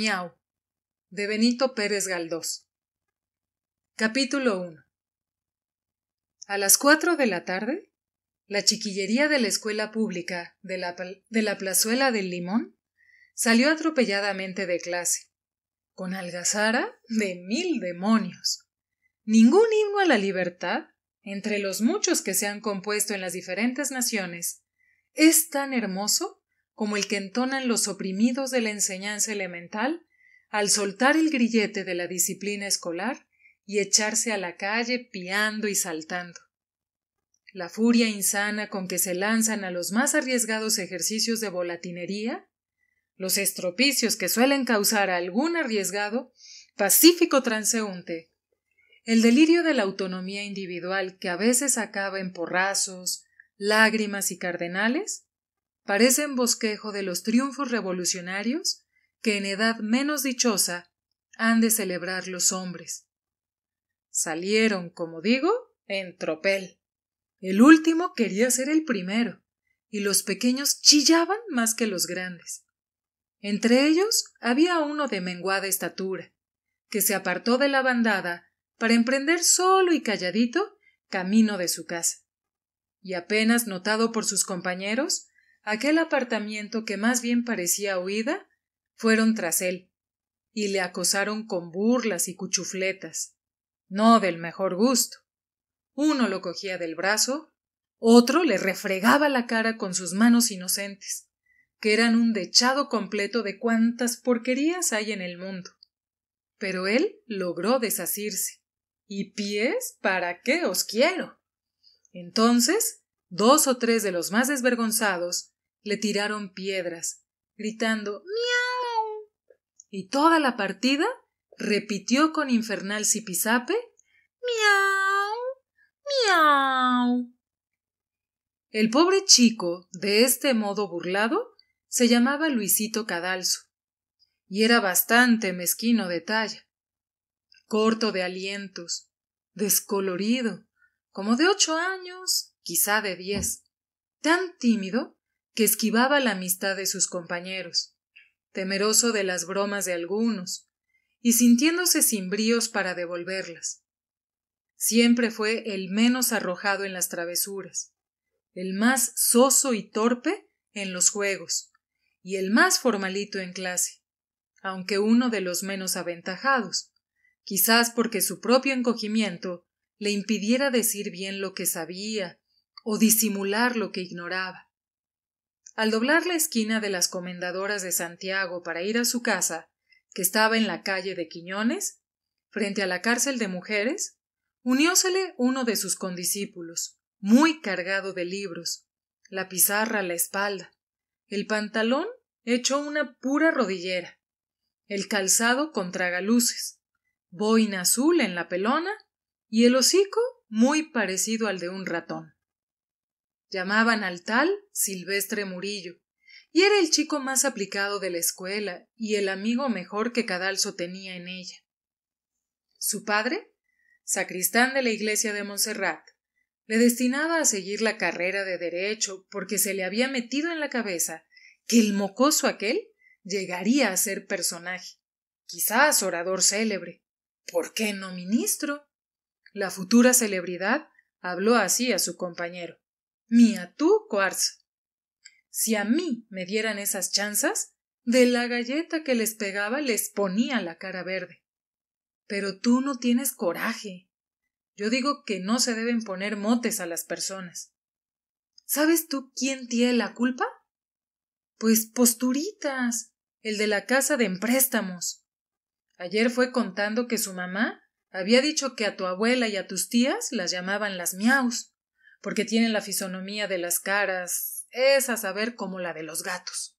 Miau, de Benito Pérez Galdós. Capítulo 1. A las 4 de la tarde, la chiquillería de la escuela pública de la plazuela del Limón salió atropelladamente de clase, con algazara de 1000 demonios. Ningún himno a la libertad, entre los muchos que se han compuesto en las diferentes naciones, es tan hermoso como el que entonan los oprimidos de la enseñanza elemental al soltar el grillete de la disciplina escolar y echarse a la calle piando y saltando. La furia insana con que se lanzan a los más arriesgados ejercicios de volatinería, los estropicios que suelen causar a algún arriesgado, pacífico transeúnte, el delirio de la autonomía individual que a veces acaba en porrazos, lágrimas y cardenales, parecen bosquejo de los triunfos revolucionarios que en edad menos dichosa han de celebrar los hombres. Salieron, como digo, en tropel. El último quería ser el primero, y los pequeños chillaban más que los grandes. Entre ellos había uno de menguada estatura, que se apartó de la bandada para emprender solo y calladito camino de su casa. Y apenas notado por sus compañeros, aquel apartamiento que más bien parecía huida, fueron tras él, y le acosaron con burlas y cuchufletas, no del mejor gusto. Uno lo cogía del brazo, otro le refregaba la cara con sus manos inocentes, que eran un dechado completo de cuantas porquerías hay en el mundo. Pero él logró desasirse. ¿Y pies? ¿Para qué os quiero? Entonces, 2 o 3 de los más desvergonzados le tiraron piedras, gritando ¡miau! Y toda la partida repitió con infernal zipizape ¡miau! ¡miau! El pobre chico, de este modo burlado, se llamaba Luisito Cadalso, y era bastante mezquino de talla, corto de alientos, descolorido, como de 8 años, quizá de 10, tan tímido que esquivaba la amistad de sus compañeros, temeroso de las bromas de algunos, y sintiéndose sin bríos para devolverlas. Siempre fue el menos arrojado en las travesuras, el más soso y torpe en los juegos, y el más formalito en clase, aunque uno de los menos aventajados, quizás porque su propio encogimiento le impidiera decir bien lo que sabía o disimular lo que ignoraba. Al doblar la esquina de las Comendadoras de Santiago para ir a su casa, que estaba en la calle de Quiñones, frente a la cárcel de mujeres, uniósele uno de sus condiscípulos, muy cargado de libros, la pizarra a la espalda, el pantalón hecho una pura rodillera, el calzado con tragaluces, boina azul en la pelona y el hocico muy parecido al de un ratón. Llamaban al tal Silvestre Murillo, y era el chico más aplicado de la escuela y el amigo mejor que Cadalso tenía en ella. Su padre, sacristán de la iglesia de Montserrat, le destinaba a seguir la carrera de derecho porque se le había metido en la cabeza que el mocoso aquel llegaría a ser personaje, quizás orador célebre, ¿por qué no ministro? La futura celebridad habló así a su compañero. Mía tú, Coarza. Si a mí me dieran esas chanzas, de la galleta que les pegaba les ponía la cara verde. Pero tú no tienes coraje. Yo digo que no se deben poner motes a las personas. ¿Sabes tú quién tiene la culpa? Pues Posturitas, el de la casa de empréstamos. Ayer fue contando que su mamá había dicho que a tu abuela y a tus tías las llamaban las miaus, porque tienen la fisonomía de las caras, es a saber como la de los gatos.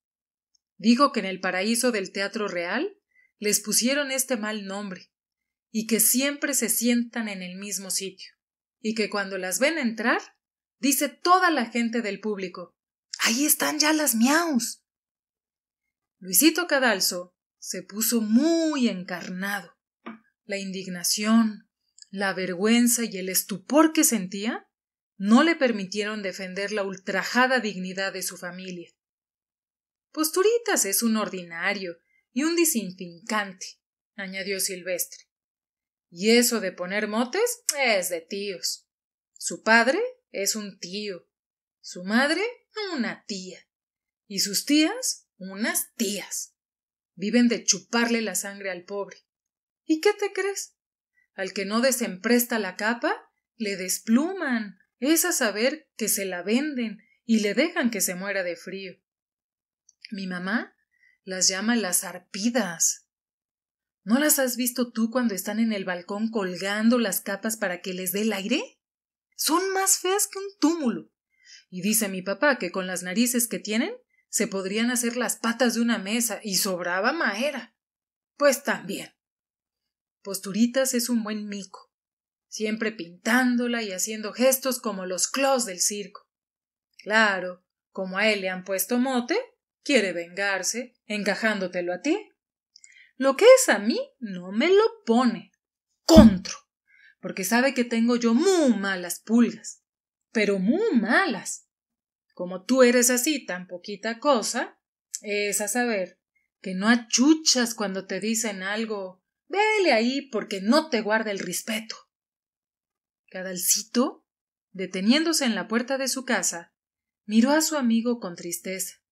Dijo que en el paraíso del Teatro Real les pusieron este mal nombre, y que siempre se sientan en el mismo sitio, y que cuando las ven entrar, dice toda la gente del público, ¡ahí están ya las miaus! Luisito Cadalso se puso muy encarnado. La indignación, la vergüenza y el estupor que sentía no le permitieron defender la ultrajada dignidad de su familia. Posturitas es un ordinario y un desinfincante, añadió Silvestre. Y eso de poner motes es de tíos. Su padre es un tío, su madre una tía, y sus tías unas tías. Viven de chuparle la sangre al pobre. ¿Y qué te crees? Al que no desempresta la capa, le despluman. Es a saber que se la venden y le dejan que se muera de frío. Mi mamá las llama las arpidas. ¿No las has visto tú cuando están en el balcón colgando las capas para que les dé el aire? Son más feas que un túmulo. Y dice mi papá que con las narices que tienen se podrían hacer las patas de una mesa y sobraba madera. Pues también. Posturitas es un buen mico, siempre pintándola y haciendo gestos como los clós del circo. Claro, como a él le han puesto mote, quiere vengarse, encajándotelo a ti. Lo que es a mí no me lo pone. Contro, porque sabe que tengo yo muy malas pulgas, pero muy malas. Como tú eres así tan poquita cosa, es a saber que no achuchas cuando te dicen algo. Vele ahí porque no te guarda el respeto. Cadalcito, deteniéndose en la puerta de su casa, miró a su amigo con tristeza.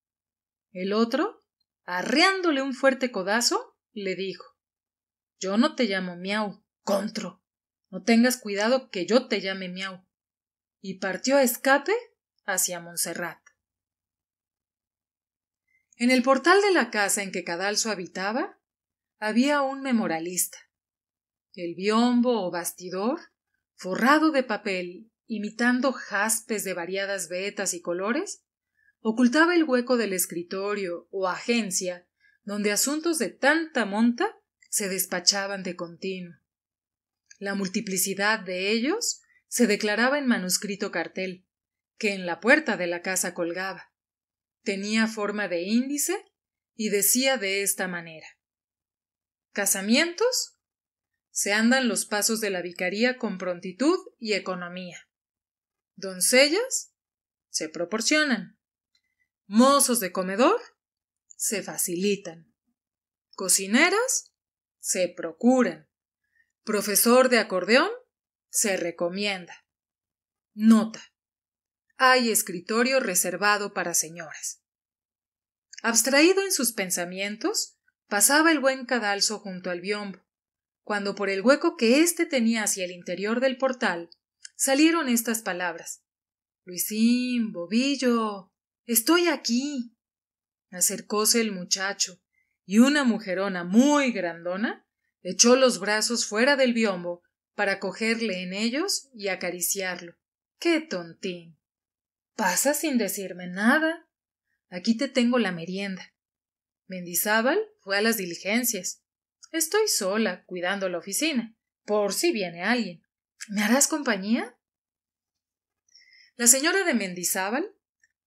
El otro, arreándole un fuerte codazo, le dijo: Yo no te llamo miau, contro. No tengas cuidado que yo te llame miau. Y partió a escape hacia Montserrat. En el portal de la casa en que Cadalso habitaba había un memorialista. El biombo o bastidor, forrado de papel, imitando jaspes de variadas vetas y colores, ocultaba el hueco del escritorio o agencia donde asuntos de tanta monta se despachaban de continuo. La multiplicidad de ellos se declaraba en manuscrito cartel, que en la puerta de la casa colgaba. Tenía forma de índice y decía de esta manera: ¿Casamientos? Se andan los pasos de la vicaría con prontitud y economía. ¿Doncellas? Se proporcionan. ¿Mozos de comedor? Se facilitan. ¿Cocineras? Se procuran. ¿Profesor de acordeón? Se recomienda. Nota: hay escritorio reservado para señoras. Abstraído en sus pensamientos, pasaba el buen Cadalso junto al biombo, cuando por el hueco que éste tenía hacia el interior del portal salieron estas palabras: Luisín, bobillo, estoy aquí. Acercóse el muchacho, y una mujerona muy grandona echó los brazos fuera del biombo para cogerle en ellos y acariciarlo. ¡Qué tontín! Pasa sin decirme nada. Aquí te tengo la merienda. Mendizábal fue a las diligencias. Estoy sola, cuidando la oficina, por si viene alguien. ¿Me harás compañía? La señora de Mendizábal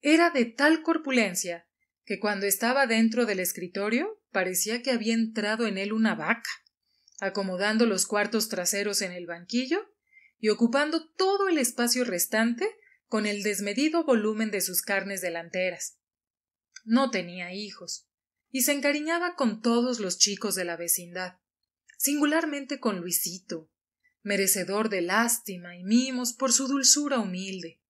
era de tal corpulencia que cuando estaba dentro del escritorio parecía que había entrado en él una vaca, acomodando los cuartos traseros en el banquillo y ocupando todo el espacio restante con el desmedido volumen de sus carnes delanteras. No tenía hijos, y se encariñaba con todos los chicos de la vecindad, singularmente con Luisito, merecedor de lástima y mimos por su dulzura humilde,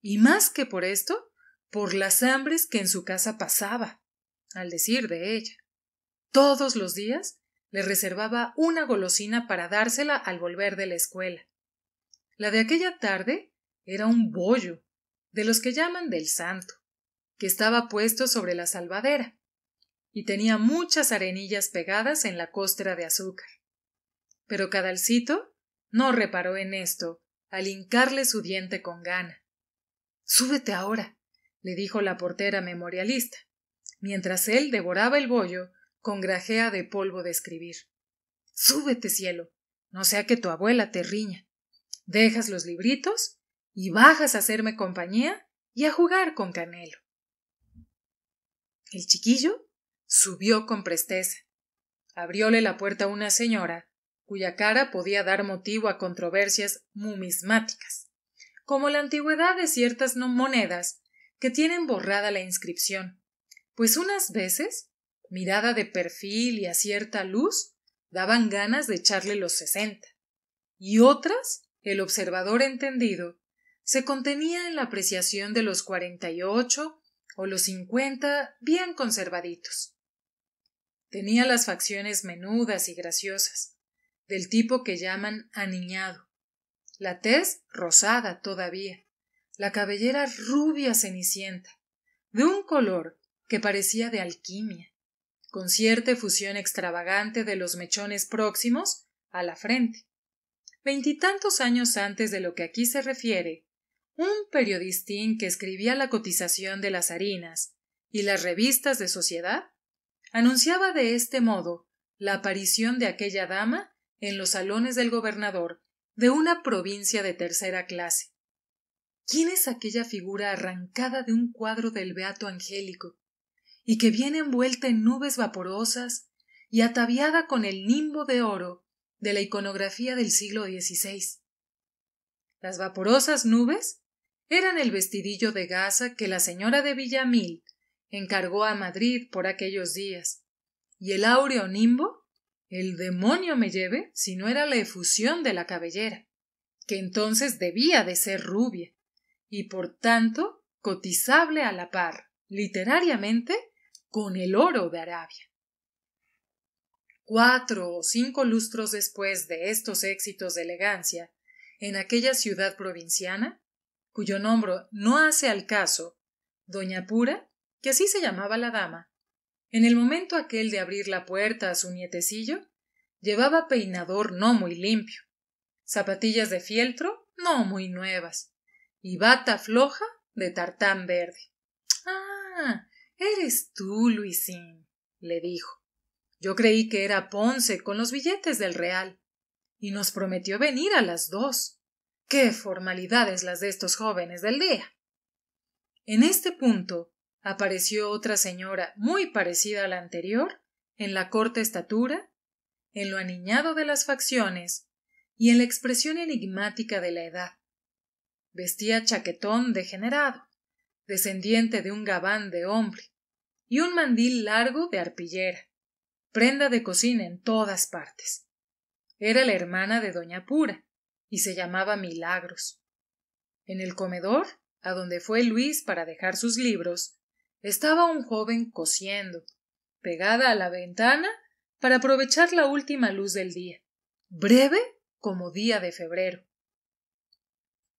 y más que por esto, por las hambres que en su casa pasaba, al decir de ella. Todos los días le reservaba una golosina para dársela al volver de la escuela. La de aquella tarde era un bollo, de los que llaman del santo, que estaba puesto sobre la salvadera, y tenía muchas arenillas pegadas en la costra de azúcar. Pero Cadalcito no reparó en esto al hincarle su diente con gana. Súbete ahora, le dijo la portera memorialista, mientras él devoraba el bollo con grajea de polvo de escribir. Súbete, cielo, no sea que tu abuela te riña. Dejas los libritos y bajas a hacerme compañía y a jugar con Canelo. El chiquillo subió con presteza. Abrióle la puerta a una señora cuya cara podía dar motivo a controversias numismáticas, como la antigüedad de ciertas monedas que tienen borrada la inscripción, pues unas veces, mirada de perfil y a cierta luz, daban ganas de echarle los 60, y otras, el observador entendido, se contenía en la apreciación de los 48 o los 50 bien conservaditos. Tenía las facciones menudas y graciosas, del tipo que llaman aniñado, la tez rosada todavía, la cabellera rubia cenicienta, de un color que parecía de alquimia, con cierta efusión extravagante de los mechones próximos a la frente. 20 años antes de lo que aquí se refiere, un periodistín que escribía la cotización de las harinas y las revistas de sociedad anunciaba de este modo la aparición de aquella dama en los salones del gobernador de una provincia de tercera clase. ¿Quién es aquella figura arrancada de un cuadro del Beato Angélico y que viene envuelta en nubes vaporosas y ataviada con el nimbo de oro de la iconografía del siglo XVI? Las vaporosas nubes eran el vestidillo de gasa que la señora de Villamil encargó a Madrid por aquellos días, y el áureo nimbo, el demonio me lleve si no era la efusión de la cabellera, que entonces debía de ser rubia, y por tanto cotizable a la par, literariamente, con el oro de Arabia. 4 o 5 lustros después de estos éxitos de elegancia, en aquella ciudad provinciana, cuyo nombre no hace al caso, doña Pura, que así se llamaba la dama, en el momento aquel de abrir la puerta a su nietecillo, llevaba peinador no muy limpio, zapatillas de fieltro no muy nuevas, y bata floja de tartán verde. —¡Ah! Eres tú, Luisín —le dijo—. Yo creí que era Ponce con los billetes del Real, y nos prometió venir a las 2. ¡Qué formalidades las de estos jóvenes del día! En este punto apareció otra señora muy parecida a la anterior, en la corta estatura, en lo aniñado de las facciones y en la expresión enigmática de la edad. Vestía chaquetón degenerado, descendiente de un gabán de hombre, y un mandil largo de arpillera, prenda de cocina en todas partes. Era la hermana de doña Pura, y se llamaba Milagros. En el comedor, a donde fue Luis para dejar sus libros, estaba un joven cosiendo, pegada a la ventana para aprovechar la última luz del día, breve como día de febrero.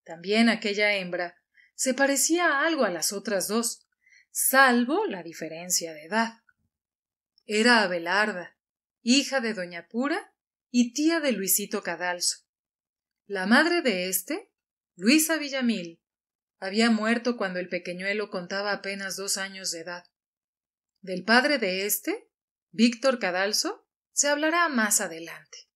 También aquella hembra se parecía algo a las otras 2, salvo la diferencia de edad. Era Abelarda, hija de doña Pura y tía de Luisito Cadalso. La madre de éste, Luisa Villamil, había muerto cuando el pequeñuelo contaba apenas 2 años de edad. Del padre de éste, Víctor Cadalso, se hablará más adelante.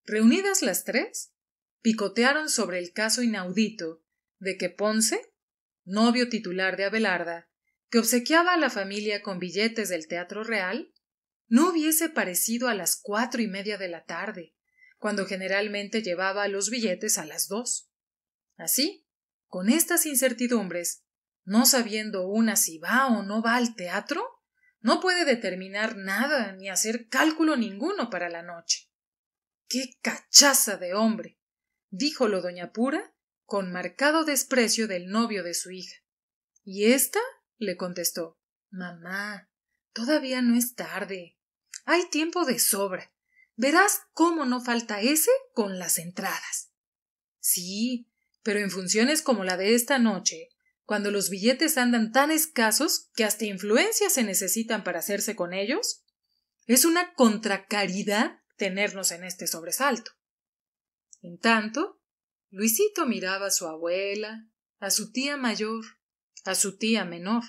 Reunidas las 3, picotearon sobre el caso inaudito de que Ponce, novio titular de Abelarda, que obsequiaba a la familia con billetes del Teatro Real, no hubiese parecido a las 4:30 de la tarde, cuando generalmente llevaba los billetes a las 2. Así, con estas incertidumbres, no sabiendo una si va o no va al teatro, no puede determinar nada ni hacer cálculo ninguno para la noche. ¡Qué cachaza de hombre! Díjolo doña Pura con marcado desprecio del novio de su hija. Y ésta le contestó: —Mamá, todavía no es tarde. Hay tiempo de sobra. Verás cómo no falta ese con las entradas. Sí, pero en funciones como la de esta noche, cuando los billetes andan tan escasos que hasta influencias se necesitan para hacerse con ellos, es una contracaridad tenernos en este sobresalto. En tanto, Luisito miraba a su abuela, a su tía mayor, a su tía menor,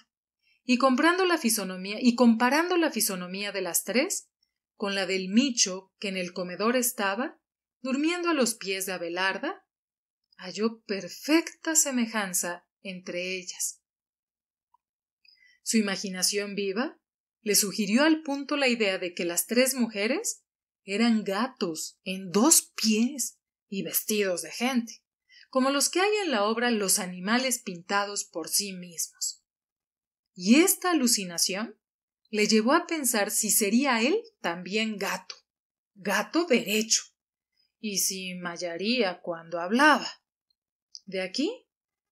y comparando la fisonomía de las 3 con la del Micho que en el comedor estaba, durmiendo a los pies de Abelarda, halló perfecta semejanza entre ellas. Su imaginación viva le sugirió al punto la idea de que las 3 mujeres eran gatos en 2 pies y vestidos de gente, como los que hay en la obra Los animales pintados por sí mismos. Y esta alucinación le llevó a pensar si sería él también gato, gato derecho, y si mallaría cuando hablaba. De aquí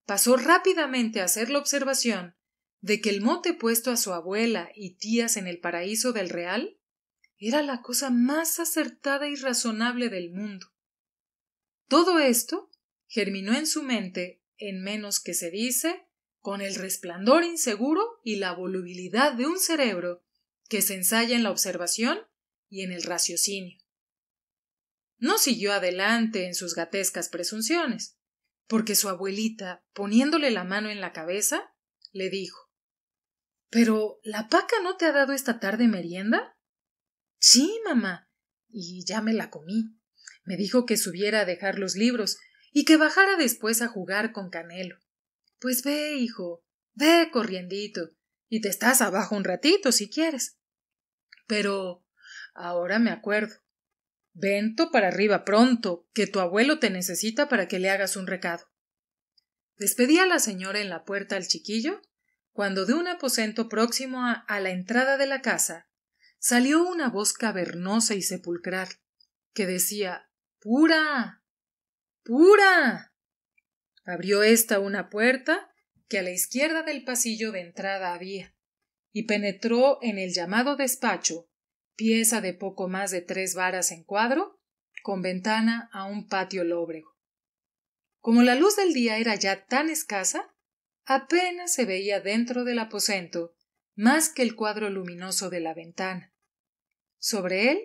pasó rápidamente a hacer la observación de que el mote puesto a su abuela y tías en el paraíso del Real era la cosa más acertada y razonable del mundo. Todo esto germinó en su mente en menos que se dice, con el resplandor inseguro y la volubilidad de un cerebro que se ensaya en la observación y en el raciocinio. No siguió adelante en sus gatescas presunciones, porque su abuelita, poniéndole la mano en la cabeza, le dijo: ¿Pero la Paca no te ha dado esta tarde merienda? Sí, mamá, y ya me la comí. Me dijo que subiera a dejar los libros y que bajara después a jugar con Canelo. Pues ve, hijo, ve corriendito, y te estás abajo un ratito si quieres. Pero ahora me acuerdo. Vento para arriba pronto, que tu abuelo te necesita para que le hagas un recado. Despedí a la señora en la puerta al chiquillo, cuando de un aposento próximo a la entrada de la casa salió una voz cavernosa y sepulcral, que decía: ¡Pura! ¡Pura! Abrió ésta una puerta que a la izquierda del pasillo de entrada había, y penetró en el llamado despacho, pieza de poco más de 3 varas en cuadro, con ventana a un patio lóbrego. Como la luz del día era ya tan escasa, apenas se veía dentro del aposento más que el cuadro luminoso de la ventana. Sobre él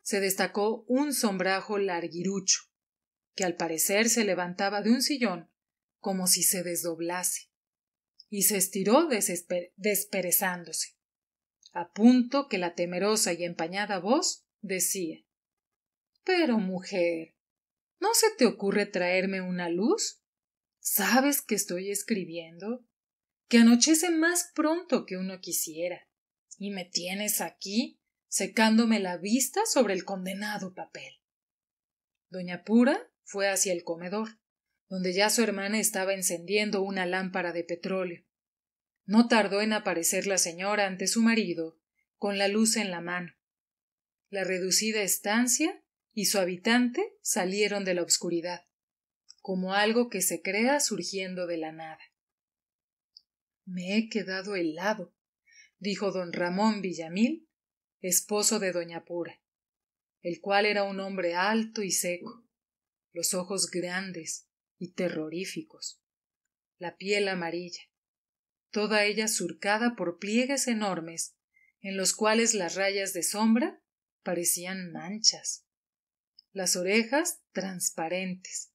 se destacó un sombrajo larguirucho, que al parecer se levantaba de un sillón como si se desdoblase, y se estiró desperezándose, a punto que la temerosa y empañada voz decía: Pero, mujer, ¿no se te ocurre traerme una luz? ¿Sabes que estoy escribiendo? Que anochece más pronto que uno quisiera, y me tienes aquí secándome la vista sobre el condenado papel. Doña Pura fue hacia el comedor, donde ya su hermana estaba encendiendo una lámpara de petróleo. No tardó en aparecer la señora ante su marido, con la luz en la mano. La reducida estancia y su habitante salieron de la oscuridad, como algo que se crea surgiendo de la nada. Me he quedado helado, dijo don Ramón Villamil, esposo de doña Pura, el cual era un hombre alto y seco, los ojos grandes y terroríficos, la piel amarilla, toda ella surcada por pliegues enormes en los cuales las rayas de sombra parecían manchas, las orejas transparentes,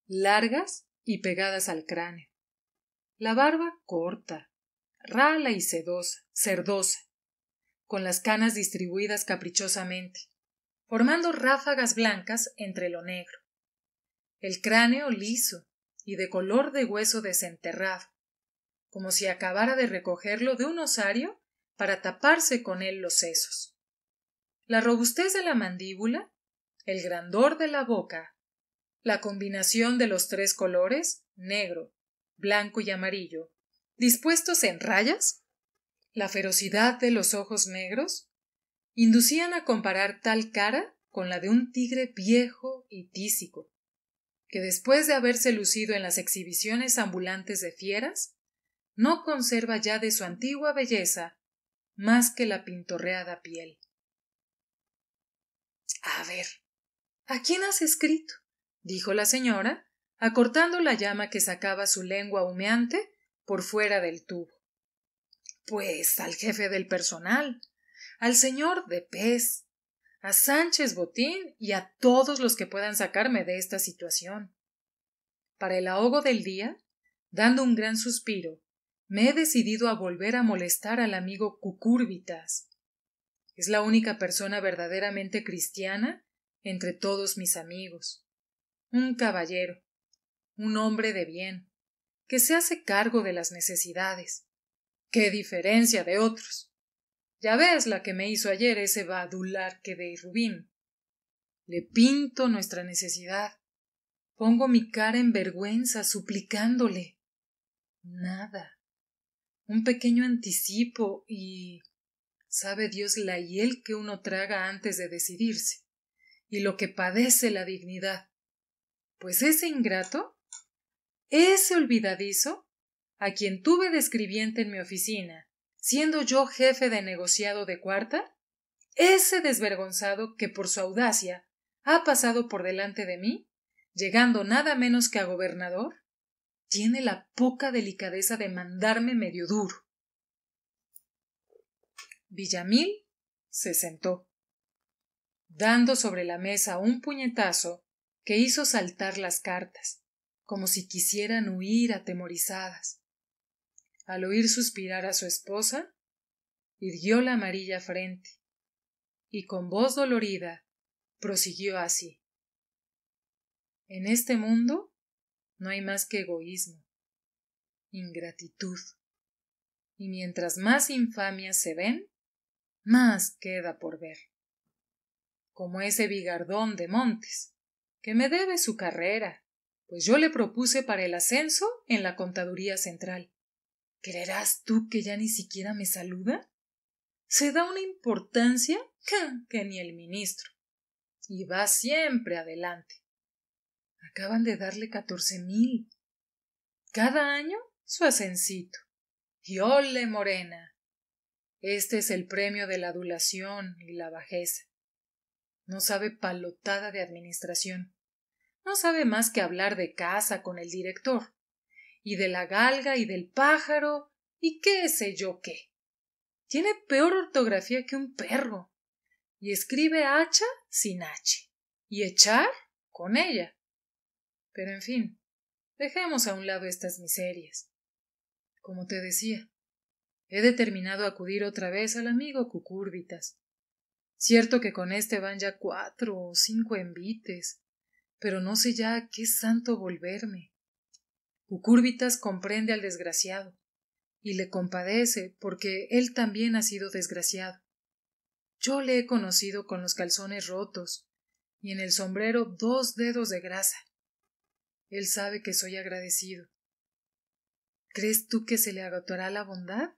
largas y pegadas al cráneo, la barba corta, rala y cerdosa, con las canas distribuidas caprichosamente, formando ráfagas blancas entre lo negro, el cráneo liso y de color de hueso desenterrado, como si acabara de recogerlo de un osario para taparse con él los sesos. La robustez de la mandíbula, el grandor de la boca, la combinación de los 3 colores, negro, blanco y amarillo, dispuestos en rayas, la ferocidad de los ojos negros, inducían a comparar tal cara con la de un tigre viejo y tísico, que después de haberse lucido en las exhibiciones ambulantes de fieras, no conserva ya de su antigua belleza más que la pintorreada piel. A ver, ¿a quién has escrito? Dijo la señora, acortando la llama que sacaba su lengua humeante por fuera del tubo. Pues al jefe del personal, al señor de Pez, a Sánchez Botín y a todos los que puedan sacarme de esta situación. Para el ahogo del día, dando un gran suspiro, me he decidido a volver a molestar al amigo Cucúrbitas. Es la única persona verdaderamente cristiana entre todos mis amigos. Un caballero, un hombre de bien, que se hace cargo de las necesidades. ¡Qué diferencia de otros! Ya ves la que me hizo ayer ese Badularque de Rubín. Le pinto nuestra necesidad. Pongo mi cara en vergüenza suplicándole. Nada. Un pequeño anticipo y Sabe Dios la hiel que uno traga antes de decidirse, y lo que padece la dignidad. Pues ese ingrato, ese olvidadizo, a quien tuve de escribiente en mi oficina, siendo yo jefe de negociado de cuarta, ese desvergonzado que por su audacia ha pasado por delante de mí, llegando nada menos que a gobernador, tiene la poca delicadeza de mandarme medio duro. Villamil se sentó, dando sobre la mesa un puñetazo que hizo saltar las cartas, como si quisieran huir atemorizadas. Al oír suspirar a su esposa, irguió la amarilla frente y con voz dolorida prosiguió así: en este mundo no hay más que egoísmo, ingratitud, y mientras más infamias se ven, más queda por ver. Como ese Bigardón de Montes, que me debe su carrera, pues yo le propuse para el ascenso en la Contaduría Central. ¿Creerás tú que ya ni siquiera me saluda? Se da una importancia que ni el ministro, y va siempre adelante. Acaban de darle 14,000. Cada año su ascencito. Y ole morena. Este es el premio de la adulación y la bajeza. No sabe palotada de administración. No sabe más que hablar de casa con el director, y de la galga y del pájaro, y qué sé yo qué. Tiene peor ortografía que un perro, y escribe hacha sin H, y echar con ella. Pero en fin, dejemos a un lado estas miserias. Como te decía, he determinado acudir otra vez al amigo Cucúrbitas. Cierto que con este van ya 4 o 5 envites, pero no sé ya a qué santo volverme. Cucúrbitas comprende al desgraciado, y le compadece porque él también ha sido desgraciado. Yo le he conocido con los calzones rotos, y en el sombrero 2 dedos de grasa. Él sabe que soy agradecido. ¿Crees tú que se le agotará la bondad?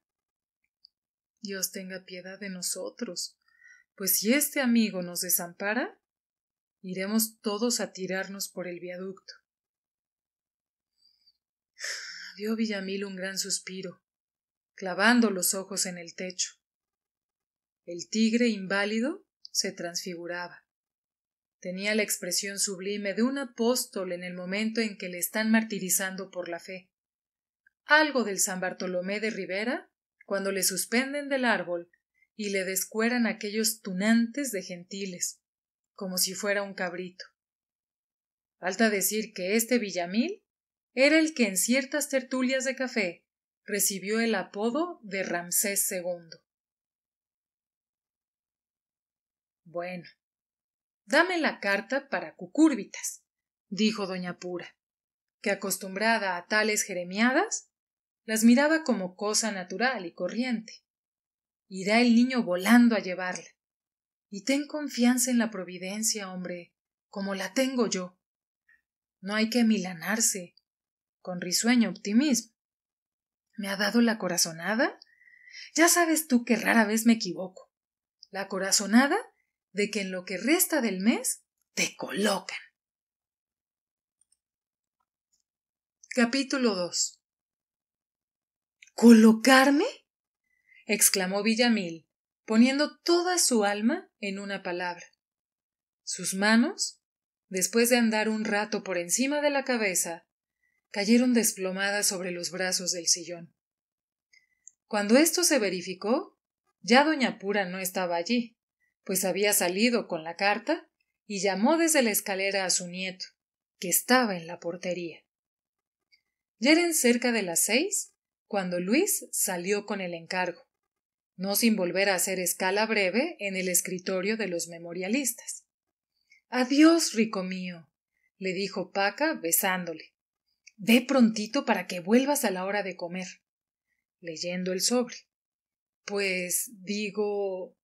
Dios tenga piedad de nosotros, pues si este amigo nos desampara, iremos todos a tirarnos por el viaducto. Dio Villamil un gran suspiro, clavando los ojos en el techo. El tigre inválido se transfiguraba. Tenía la expresión sublime de un apóstol en el momento en que le están martirizando por la fe. Algo del San Bartolomé de Rivera, cuando le suspenden del árbol y le descueran aquellos tunantes de gentiles, como si fuera un cabrito. Falta decir que este Villamil era el que en ciertas tertulias de café recibió el apodo de Ramsés II. Bueno, dame la carta para Cucúrbitas, dijo doña Pura, que acostumbrada a tales jeremiadas, las miraba como cosa natural y corriente. Irá el niño volando a llevarla. Y ten confianza en la providencia, hombre, como la tengo yo. No hay que amilanarse, con risueño optimismo. ¿Me ha dado la corazonada? Ya sabes tú que rara vez me equivoco. La corazonada de que en lo que resta del mes te colocan. Capítulo 2. ¿Colocarme? Exclamó Villamil, poniendo toda su alma en una palabra. Sus manos, después de andar un rato por encima de la cabeza, cayeron desplomadas sobre los brazos del sillón. Cuando esto se verificó, ya doña Pura no estaba allí, pues había salido con la carta y llamó desde la escalera a su nieto, que estaba en la portería. Ya eran cerca de las 6 cuando Luis salió con el encargo, no sin volver a hacer escala breve en el escritorio de los memorialistas. Adiós, rico mío, le dijo Paca besándole. Ve prontito para que vuelvas a la hora de comer. Leyendo el sobre. Pues digo,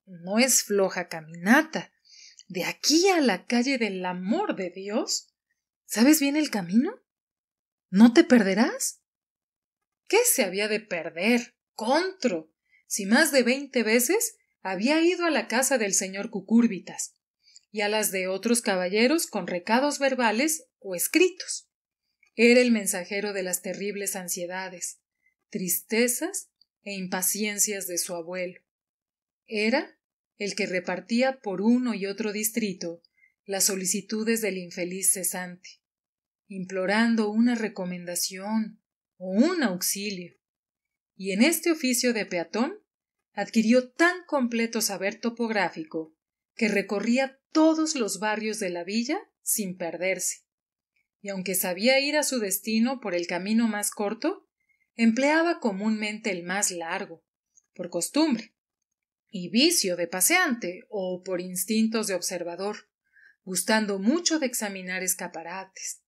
no es floja caminata. De aquí a la calle del amor de Dios. ¿Sabes bien el camino? ¿No te perderás? ¿Qué se había de perder? Contro. si más de 20 veces había ido a la casa del señor Cucúrbitas y a las de otros caballeros con recados verbales o escritos. Era el mensajero de las terribles ansiedades, tristezas e impaciencias de su abuelo. Era el que repartía por uno y otro distrito las solicitudes del infeliz cesante, implorando una recomendación o un auxilio, y en este oficio de peatón adquirió tan completo saber topográfico que recorría todos los barrios de la villa sin perderse, y aunque sabía ir a su destino por el camino más corto, empleaba comúnmente el más largo, por costumbre, y vicio de paseante o por instintos de observador, gustando mucho de examinar escaparates,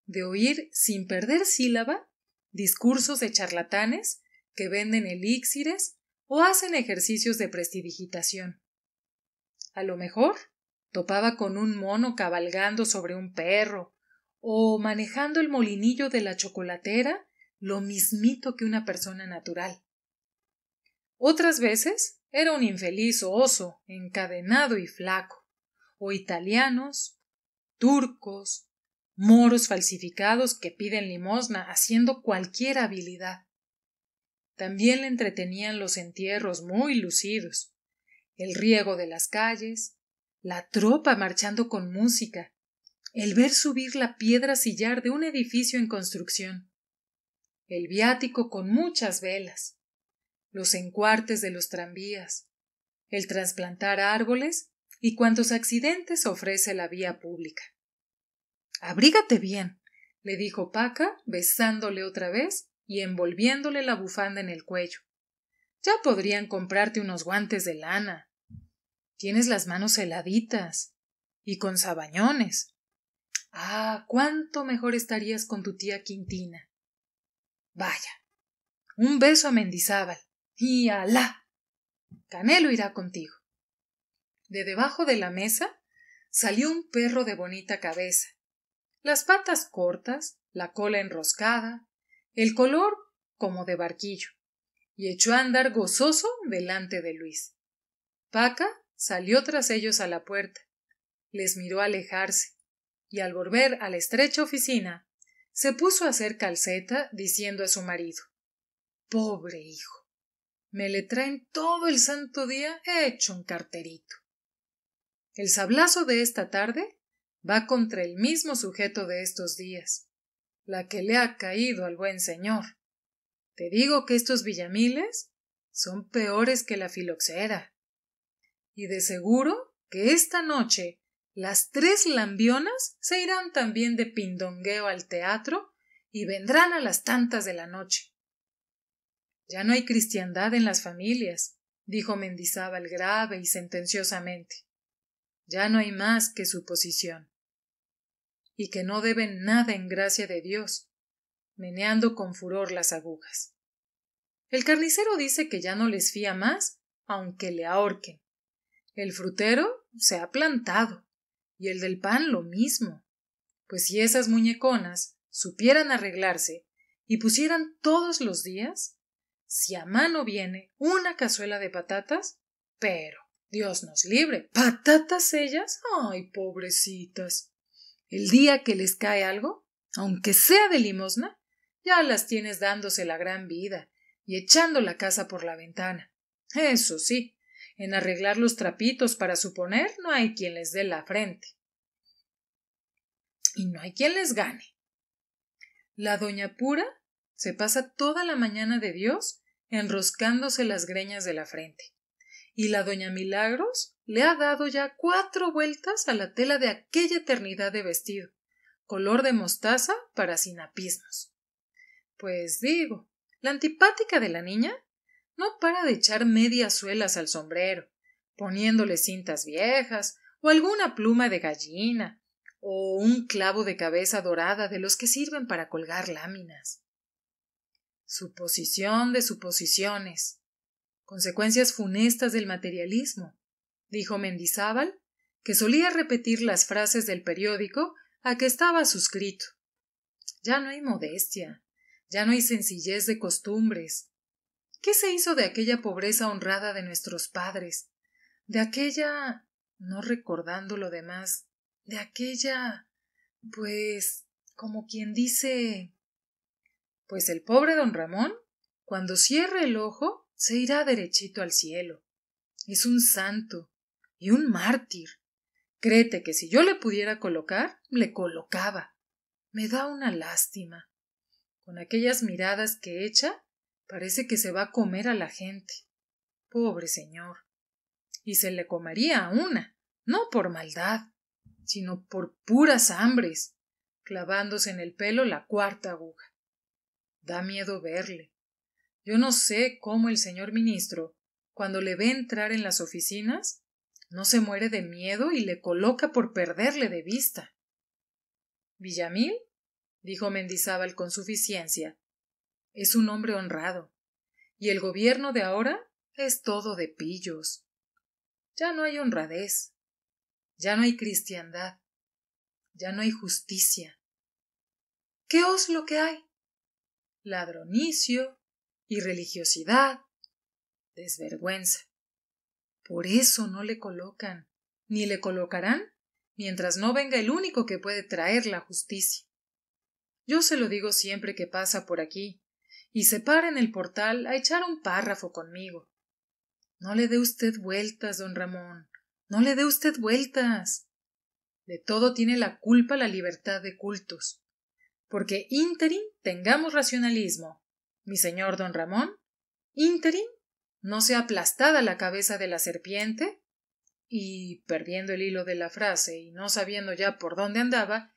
de oír sin perder sílaba discursos de charlatanes que venden elixires o hacen ejercicios de prestidigitación. A lo mejor topaba con un mono cabalgando sobre un perro o manejando el molinillo de la chocolatera lo mismito que una persona natural. Otras veces era un infeliz oso encadenado y flaco, o italianos, turcos, moros falsificados que piden limosna haciendo cualquier habilidad. También le entretenían los entierros muy lucidos, el riego de las calles, la tropa marchando con música, el ver subir la piedra sillar de un edificio en construcción, el viático con muchas velas, los encuartes de los tranvías, el trasplantar árboles y cuantos accidentes ofrece la vía pública. Abrígate bien, le dijo Paca, besándole otra vez y envolviéndole la bufanda en el cuello. Ya podrían comprarte unos guantes de lana. Tienes las manos heladitas y con sabañones. Ah, cuánto mejor estarías con tu tía Quintina. Vaya, un beso a Mendizábal y Alá. Canelo irá contigo. De debajo de la mesa salió un perro de bonita cabeza, las patas cortas, la cola enroscada, el color como de barquillo, y echó a andar gozoso delante de Luis. Paca salió tras ellos a la puerta, les miró alejarse, y al volver a la estrecha oficina, se puso a hacer calceta diciendo a su marido: Pobre hijo, me le traen todo el santo día hecho un carterito. El sablazo de esta tarde va contra el mismo sujeto de estos días, la que le ha caído al buen señor. Te digo que estos villamiles son peores que la filoxera. Y de seguro que esta noche las 3 lambionas se irán también de pindongueo al teatro y vendrán a las tantas de la noche. Ya no hay cristiandad en las familias, dijo Mendizábal grave y sentenciosamente. Ya no hay más que suposición. Y que no deben nada en gracia de Dios, meneando con furor las agujas. El carnicero dice que ya no les fía más, aunque le ahorquen. El frutero se ha plantado, y el del pan lo mismo, pues si esas muñeconas supieran arreglarse y pusieran todos los días, si a mano viene una cazuela de patatas, pero Dios nos libre, ¿patatas ellas? ¡Ay, pobrecitas! El día que les cae algo, aunque sea de limosna, ya las tienes dándose la gran vida y echando la casa por la ventana. Eso sí, en arreglar los trapitos para suponer no hay quien les dé la frente. Y no hay quien les gane. La doña Pura se pasa toda la mañana de Dios enroscándose las greñas de la frente. Y la doña Milagros le ha dado ya 4 vueltas a la tela de aquella eternidad de vestido, color de mostaza para sinapismos. Pues digo, la antipática de la niña no para de echar medias suelas al sombrero, poniéndole cintas viejas, o alguna pluma de gallina, o un clavo de cabeza dorada de los que sirven para colgar láminas. Suposición de suposiciones. Consecuencias funestas del materialismo, dijo Mendizábal, que solía repetir las frases del periódico a que estaba suscrito. Ya no hay modestia, ya no hay sencillez de costumbres. ¿Qué se hizo de aquella pobreza honrada de nuestros padres? De aquella, no recordando lo demás, de aquella, pues, como quien dice, pues el pobre don Ramón, cuando cierre el ojo, se irá derechito al cielo. Es un santo y un mártir. Créete que si yo le pudiera colocar, le colocaba. Me da una lástima. Con aquellas miradas que echa, parece que se va a comer a la gente. Pobre señor. Y se le comería a una, no por maldad, sino por puras hambres, clavándose en el pelo la cuarta aguja. Da miedo verle. Yo no sé cómo el señor ministro, cuando le ve entrar en las oficinas, no se muere de miedo y le coloca por perderle de vista. Villamil, dijo Mendizábal con suficiencia, es un hombre honrado, y el gobierno de ahora es todo de pillos. Ya no hay honradez, ya no hay cristiandad, ya no hay justicia. ¿Qué os lo que hay? Ladronicio, irreligiosidad, desvergüenza. Por eso no le colocan, ni le colocarán, mientras no venga el único que puede traer la justicia. Yo se lo digo siempre que pasa por aquí, y se para en el portal a echar un párrafo conmigo. No le dé usted vueltas, don Ramón, no le dé usted vueltas. De todo tiene la culpa la libertad de cultos. Porque ínterin tengamos racionalismo, mi señor don Ramón, ínterin no sea aplastada la cabeza de la serpiente, y, perdiendo el hilo de la frase y no sabiendo ya por dónde andaba,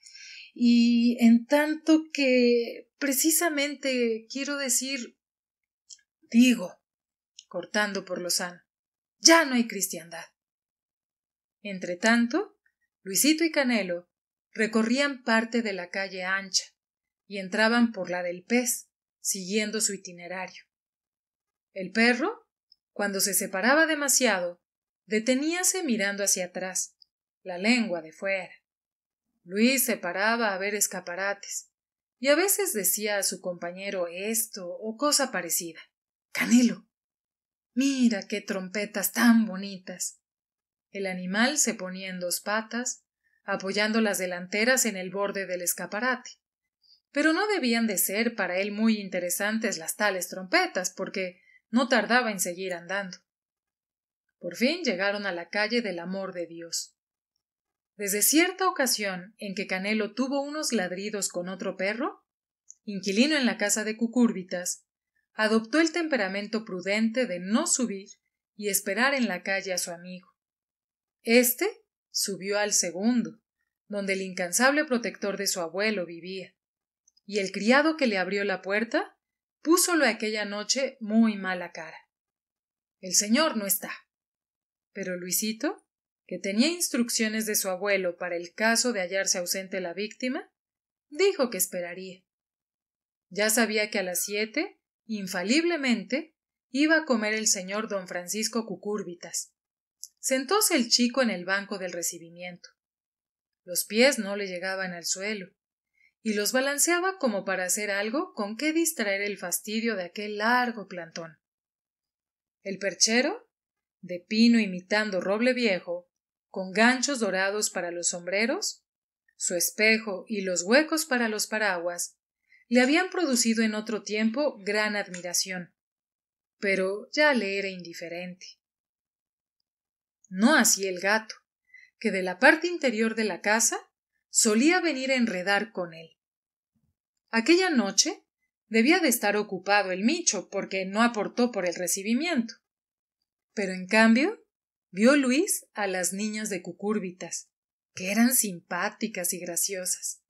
y en tanto que precisamente quiero decir, digo, cortando por lo sano, ya no hay cristiandad. Entretanto, Luisito y Canelo recorrían parte de la calle ancha y entraban por la del Pez, siguiendo su itinerario. El perro, cuando se separaba demasiado, deteníase mirando hacia atrás, la lengua de fuera. Luis se paraba a ver escaparates, y a veces decía a su compañero esto o cosa parecida. Canelo, mira qué trompetas tan bonitas. El animal se ponía en dos patas, apoyando las delanteras en el borde del escaparate. Pero no debían de ser para él muy interesantes las tales trompetas, porque no tardaba en seguir andando. Por fin llegaron a la calle del Amor de Dios. Desde cierta ocasión en que Canelo tuvo unos ladridos con otro perro, inquilino en la casa de Cucúrbitas, adoptó el temperamento prudente de no subir y esperar en la calle a su amigo. Este subió al segundo, donde el incansable protector de su abuelo vivía, y el criado que le abrió la puerta púsolo aquella noche muy mala cara. El señor no está. Pero Luisito, que tenía instrucciones de su abuelo para el caso de hallarse ausente la víctima, dijo que esperaría. Ya sabía que a las 7, infaliblemente, iba a comer el señor don Francisco Cucúrbitas. Sentóse el chico en el banco del recibimiento. Los pies no le llegaban al suelo, y los balanceaba como para hacer algo con que distraer el fastidio de aquel largo plantón. El perchero, de pino imitando roble viejo, con ganchos dorados para los sombreros, su espejo y los huecos para los paraguas, le habían producido en otro tiempo gran admiración, pero ya le era indiferente. No así el gato, que de la parte interior de la casa solía venir a enredar con él. Aquella noche debía de estar ocupado el Micho, porque no aportó por el recibimiento. Pero en cambio vio Luis a las niñas de Cucúrbitas, que eran simpáticas y graciosas.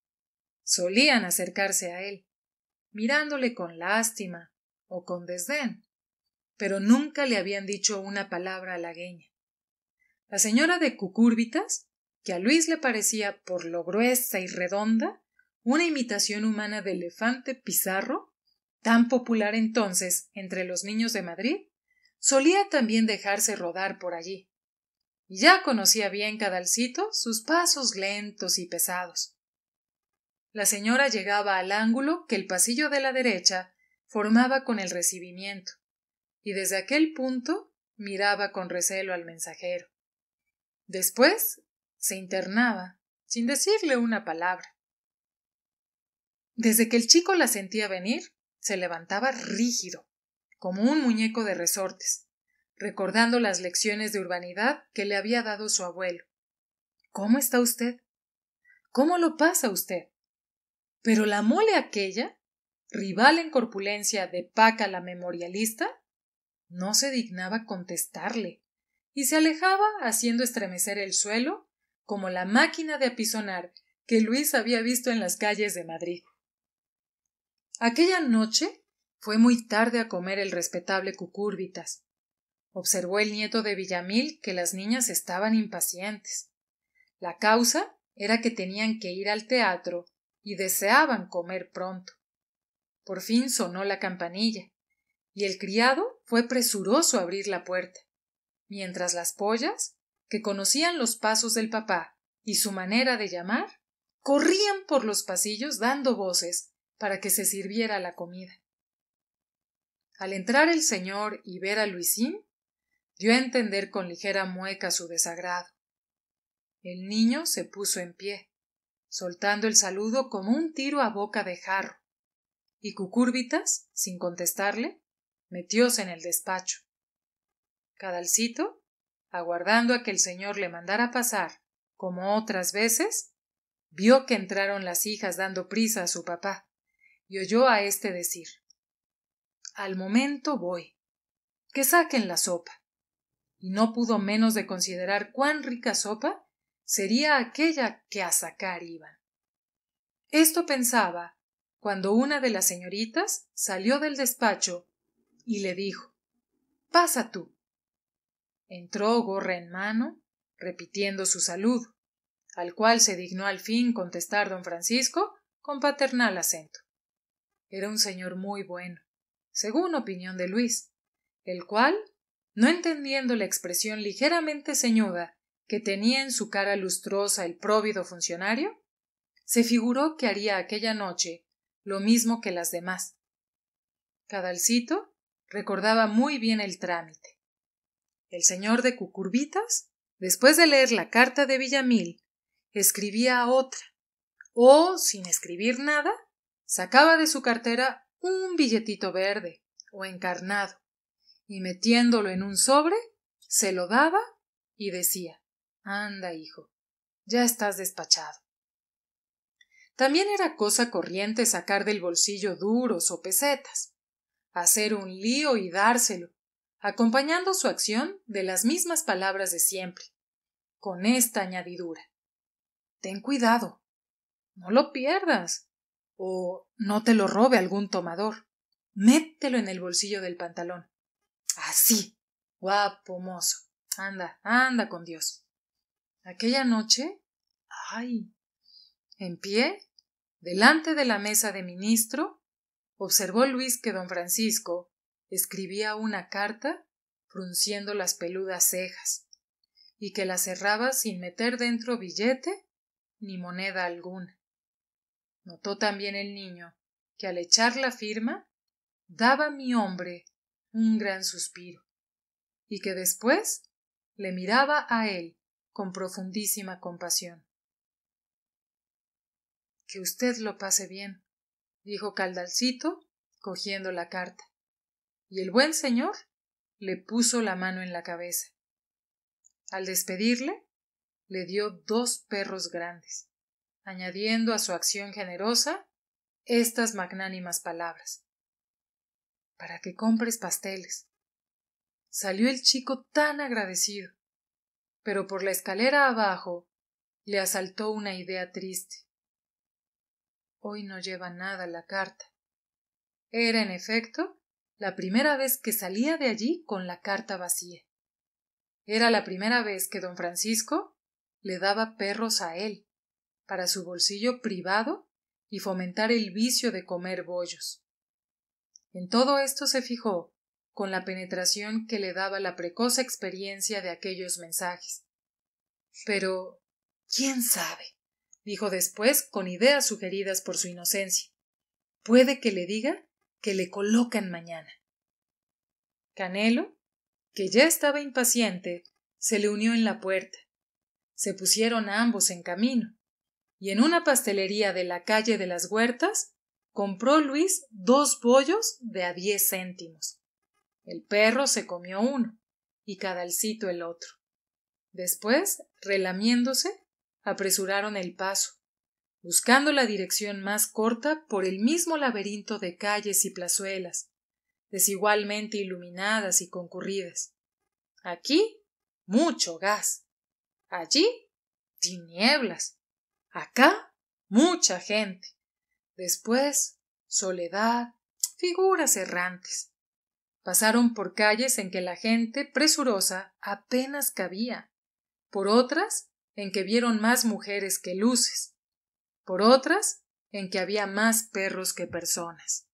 Solían acercarse a él, mirándole con lástima o con desdén, pero nunca le habían dicho una palabra halagueña. La señora de Cucúrbitas, que a Luis le parecía, por lo gruesa y redonda, una imitación humana de elefante Pizarro, tan popular entonces entre los niños de Madrid, solía también dejarse rodar por allí, y ya conocía bien Cadalcito sus pasos lentos y pesados. La señora llegaba al ángulo que el pasillo de la derecha formaba con el recibimiento, y desde aquel punto miraba con recelo al mensajero. Después se internaba, sin decirle una palabra. Desde que el chico la sentía venir, se levantaba rígido, como un muñeco de resortes, recordando las lecciones de urbanidad que le había dado su abuelo. ¿Cómo está usted? ¿Cómo lo pasa usted? Pero la mole aquella, rival en corpulencia de Paca la memorialista, no se dignaba contestarle, y se alejaba haciendo estremecer el suelo como la máquina de apisonar que Luis había visto en las calles de Madrid. Aquella noche fue muy tarde a comer el respetable Cucúrbitas. Observó el nieto de Villamil que las niñas estaban impacientes. La causa era que tenían que ir al teatro y deseaban comer pronto. Por fin sonó la campanilla, y el criado fue presuroso a abrir la puerta, mientras las pollas, que conocían los pasos del papá y su manera de llamar, corrían por los pasillos dando voces para que se sirviera la comida. Al entrar el señor y ver a Luisín, dio a entender con ligera mueca su desagrado. El niño se puso en pie, soltando el saludo como un tiro a boca de jarro, y Cucúrbitas, sin contestarle, metióse en el despacho. Cadalcito, aguardando a que el señor le mandara pasar, como otras veces, vio que entraron las hijas dando prisa a su papá, y oyó a éste decir: «Al momento voy. Que saquen la sopa». Y no pudo menos de considerar cuán rica sopa sería aquella que a sacar iban. Esto pensaba cuando una de las señoritas salió del despacho y le dijo: «Pasa tú». Entró gorra en mano, repitiendo su saludo, al cual se dignó al fin contestar don Francisco con paternal acento. Era un señor muy bueno, según opinión de Luis, el cual, no entendiendo la expresión ligeramente ceñuda que tenía en su cara lustrosa el próvido funcionario, se figuró que haría aquella noche lo mismo que las demás. Cadalcito recordaba muy bien el trámite. El señor de Cucurbitas, después de leer la carta de Villamil, escribía a otra, o, sin escribir nada, sacaba de su cartera un billetito verde o encarnado, y metiéndolo en un sobre, se lo daba y decía: «Anda, hijo, ya estás despachado». También era cosa corriente sacar del bolsillo duros o pesetas, hacer un lío y dárselo, acompañando su acción de las mismas palabras de siempre, con esta añadidura: «Ten cuidado, no lo pierdas, o no te lo robe algún tomador, mételo en el bolsillo del pantalón. Así, guapo mozo, anda, anda con Dios». Aquella noche, ¡ay!, en pie, delante de la mesa de ministro, observó Luis que don Francisco escribía una carta frunciendo las peludas cejas, y que la cerraba sin meter dentro billete ni moneda alguna. Notó también el niño que al echar la firma daba mi hombre un gran suspiro, y que después le miraba a él con profundísima compasión. «Que usted lo pase bien», dijo Cadalcito, cogiendo la carta, y el buen señor le puso la mano en la cabeza. Al despedirle, le dio 2 perros grandes, añadiendo a su acción generosa estas magnánimas palabras: «Para que compres pasteles». Salió el chico tan agradecido, pero por la escalera abajo le asaltó una idea triste. Hoy no lleva nada la carta. Era, en efecto, la primera vez que salía de allí con la carta vacía. Era la primera vez que don Francisco le daba perros a él, para su bolsillo privado y fomentar el vicio de comer bollos. En todo esto se fijó con la penetración que le daba la precoz experiencia de aquellos mensajes. Pero, ¿quién sabe?, dijo después con ideas sugeridas por su inocencia. Puede que le diga que le colocan mañana. Canelo, que ya estaba impaciente, se le unió en la puerta. Se pusieron ambos en camino, y en una pastelería de la calle de las Huertas compró Luis 2 bollos de a 10 céntimos. El perro se comió uno y Cadalcito el otro. Después, relamiéndose, apresuraron el paso, buscando la dirección más corta por el mismo laberinto de calles y plazuelas, desigualmente iluminadas y concurridas. Aquí, mucho gas. Allí, tinieblas. Acá, mucha gente. Después, soledad, figuras errantes. Pasaron por calles en que la gente presurosa apenas cabía, por otras en que vieron más mujeres que luces, por otras en que había más perros que personas.